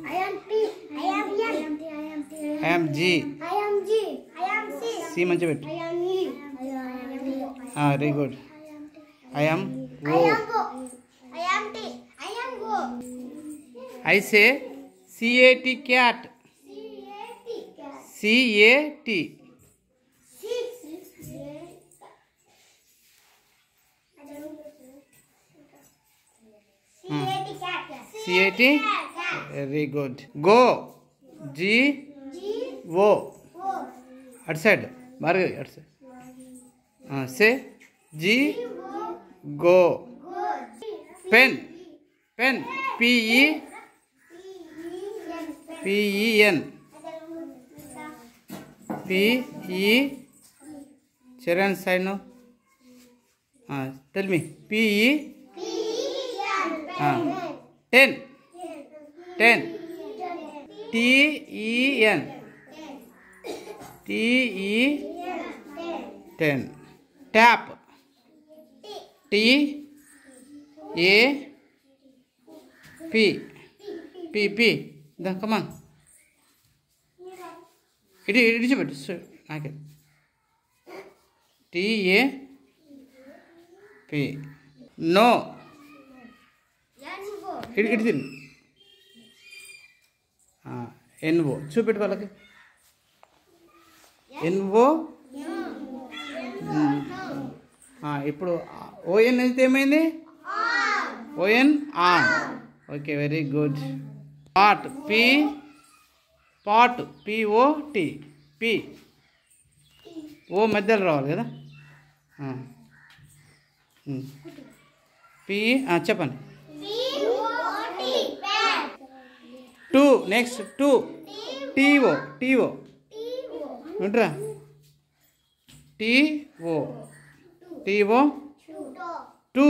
I am P. I am N. I am G. I am G. I am C. C మంచిగా పెట్టు. I am E. Very good. I am I O. am O. I am T. I am O. I say CAT cat. CAT. CAT. Very good. Go. G. O. At side. Marga at side. Say G. Go. Pen. Pen. PEN. PE. Charan side no. Tell me. PE. 10. 10. TEN. TE10. Tap. TAP. P. Then come on. It is a bit. Okay. TAP. No. It is in. NO. చూపెట్టు వాళ్ళకి. NO. ఇప్పుడు ON అయితే ఏమైంది? ON on. Okay very good. Pot. Pot. POT. P. O మధ్యలో రావాలి కదా. P చెప్పండి. To. Next to. TO. వింటరా. TO. టూ.